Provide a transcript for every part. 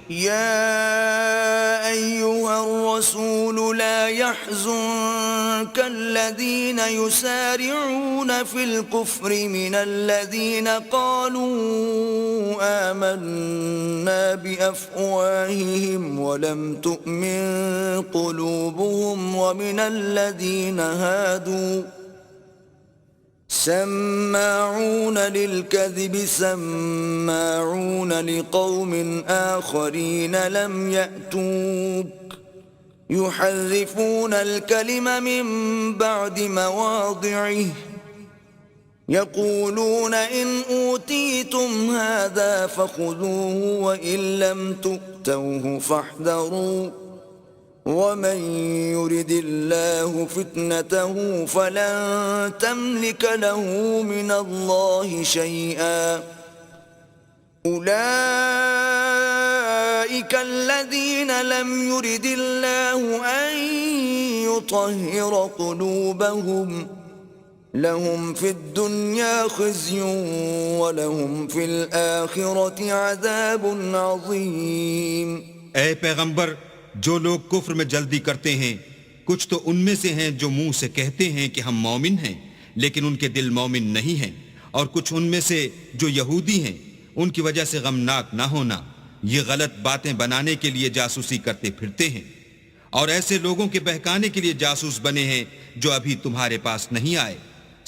يا أيها الرسول لا يحزنك الذين يسارعون في الكفر من الذين قالوا آمنا بأفواههم ولم تؤمن قلوبهم ومن الذين هادوا سماعون للكذب سماعون لقوم آخرين لم يأتوك يحرفون الكلم من بعد مواضعه يقولون إن أوتيتم هذا فخذوه وإن لم تؤتوه فاحذروا ومن يرد الله فتنته فلن تملك له من الله شيئا أولئك الذين لم يرد الله أن يطهر قلوبهم لهم في الدنيا خزي ولهم في الآخرة عذاب عظيم. اے پیغمبر، جو لوگ کفر میں جلدی کرتے ہیں کچھ تو ان میں سے ہیں جو منہ سے کہتے ہیں کہ ہم مومن ہیں لیکن ان کے دل مومن نہیں ہیں، اور کچھ ان میں سے جو یہودی ہیں ان کی وجہ سے غمناک نہ ہونا، یہ غلط باتیں بنانے کے لیے جاسوسی کرتے پھرتے ہیں، اور ایسے لوگوں کے بہکانے کے لیے جاسوس بنے ہیں جو ابھی تمہارے پاس نہیں آئے،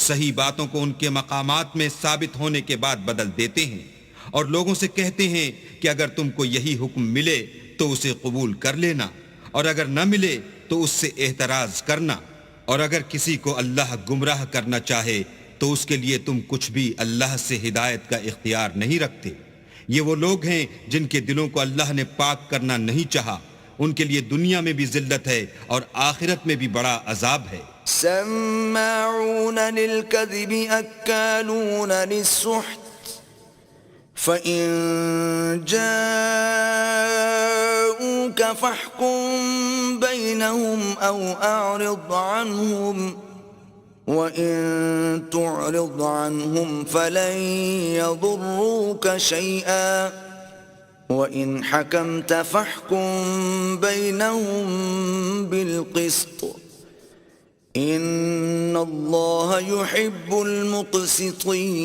صحیح باتوں کو ان کے مقامات میں ثابت ہونے کے بعد بدل دیتے ہیں، اور لوگوں سے کہتے ہیں کہ اگر تم کو یہی حکم ملے تو اسے قبول کر لینا، اور اگر نہ ملے تو اس سے احتراز کرنا، اور اگر کسی کو اللہ گمراہ کرنا چاہے تو اس کے لیے تم کچھ بھی اللہ سے ہدایت کا اختیار نہیں رکھتے۔ یہ وہ لوگ ہیں جن کے دلوں کو اللہ نے پاک کرنا نہیں چاہا، ان کے لیے دنیا میں بھی ذلت ہے اور آخرت میں بھی بڑا عذاب ہے۔ سماعون للكذب أكالون للسحت فإن جاءوك فاحكم بينهم أو أعرض عنهم وإن تعرض عنهم فلن يضروك شيئا وإن حكمت فاحكم بينهم بالقسط إن الله يحب المقسطين۔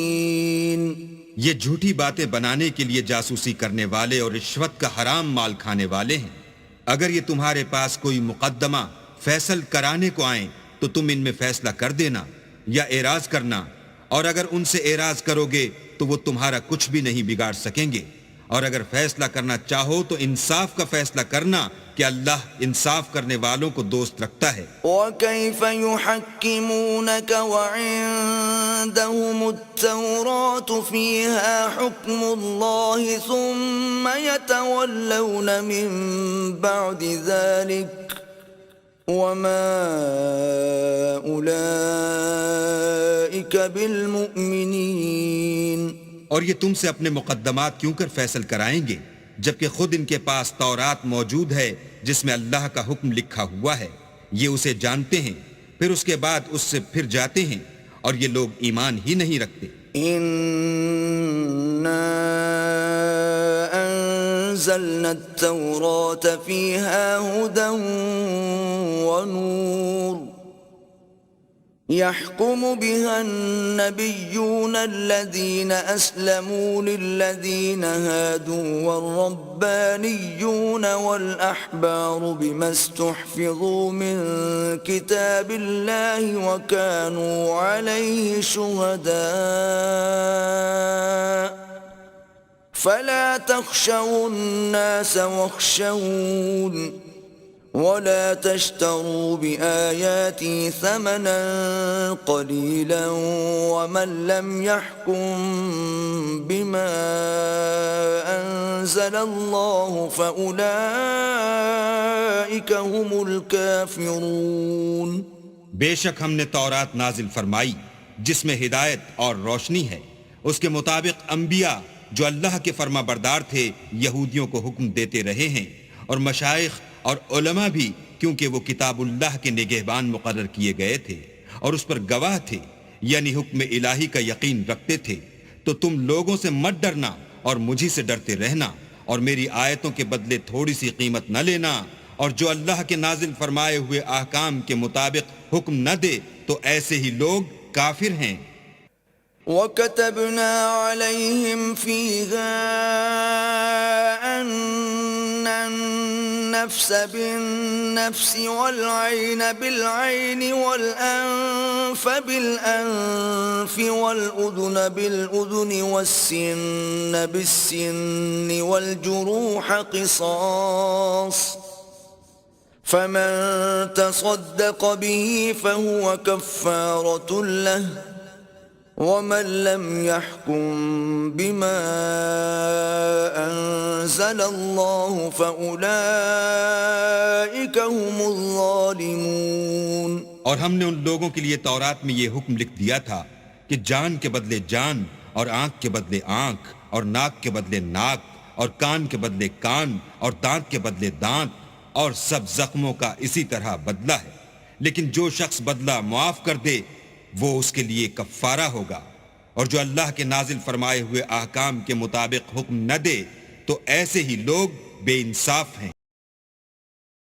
یہ جھوٹی باتیں بنانے کے لیے جاسوسی کرنے والے اور رشوت کا حرام مال کھانے والے ہیں۔ اگر یہ تمہارے پاس کوئی مقدمہ فیصل کرانے کو آئیں تو تم ان میں فیصلہ کر دینا یا اعراض کرنا، اور اگر ان سے اعراض کرو گے تو وہ تمہارا کچھ بھی نہیں بگاڑ سکیں گے، اور اگر فیصلہ کرنا چاہو تو انصاف کا فیصلہ کرنا کہ اللہ انصاف کرنے والوں کو دوست رکھتا ہے۔ وَكَيْفَ يُحَكِّمُونَكَ وَعِندَهُمُ التَّوْرَاةُ فِيهَا حُكْمُ اللَّهِ ثُمَّ يَتَوَلَّوْنَ مِن بَعْدِ ذَلِكَ وَمَا أُولَئِكَ بِالْمُؤْمِنِينَ۔ اور یہ تم سے اپنے مقدمات کیوں کر فیصل کرائیں گے جبکہ خود ان کے پاس تورات موجود ہے جس میں اللہ کا حکم لکھا ہوا ہے، یہ اسے جانتے ہیں، پھر اس کے بعد اس سے پھر جاتے ہیں، اور یہ لوگ ایمان ہی نہیں رکھتے۔ إِنَّا أَنزَلْنَا التَّوْرَاةَ فِيهَا هُدًى وَنُورٌ يحكم بها النبيون الذين أسلموا للذين هادوا والربانيون والأحبار بما استحفظوا من كتاب الله وكانوا عليه شهداء فلا تخشوا الناس واخشون ولا تشتروا بآياتي ثمنا قليلا ومن لم يحكم بما أنزل الله فأولئك هم الكافرون۔ بے شک ہم نے تورات نازل فرمائی جس میں ہدایت اور روشنی ہے، اس کے مطابق انبیاء جو اللہ کے فرما بردار تھے یہودیوں کو حکم دیتے رہے ہیں، اور مشائخ اور علماء بھی، کیونکہ وہ کتاب اللہ کے نگہبان مقرر کیے گئے تھے اور اس پر گواہ تھے، یعنی حکم الہی کا یقین رکھتے تھے۔ تو تم لوگوں سے مت ڈرنا اور مجھی سے ڈرتے رہنا، اور میری آیتوں کے بدلے تھوڑی سی قیمت نہ لینا، اور جو اللہ کے نازل فرمائے ہوئے احکام کے مطابق حکم نہ دے تو ایسے ہی لوگ کافر ہیں۔ وَكَتَبْنَا عَلَيْهِمْ فِيهَا أَنَّ النَّفْسَ بِالنَّفْسِ وَالْعَيْنَ بِالْعَيْنِ وَالْأَنفَ بِالْأَنفِ وَالْأُذُنَ بِالْأُذُنِ وَالسِّنَّ بِالسِّنِّ وَالْجُرُوحَ قِصَاصٌ فَمَن تَصَدَّقَ بِهِ فَهُوَ كَفَّارَةٌ لَهُ وَمَن لَّمْ يَحْكُم بِمَا أَنزَلَ اللَّهُ فَأُولَٰئِكَ هُمُ الظَّالِمُونَ۔ اور ہم نے ان لوگوں کے لیے تورات میں یہ حکم لکھ دیا تھا کہ جان کے بدلے جان، اور آنکھ کے بدلے آنکھ، اور ناک کے بدلے ناک، اور کان کے بدلے کان، اور دانت کے بدلے دانت، اور سب زخموں کا اسی طرح بدلہ ہے، لیکن جو شخص بدلہ معاف کر دے وہ اس کے لیے کفارہ ہوگا، اور جو اللہ کے نازل فرمائے ہوئے احکام کے مطابق حکم نہ دے تو ایسے ہی لوگ بے انصاف ہیں۔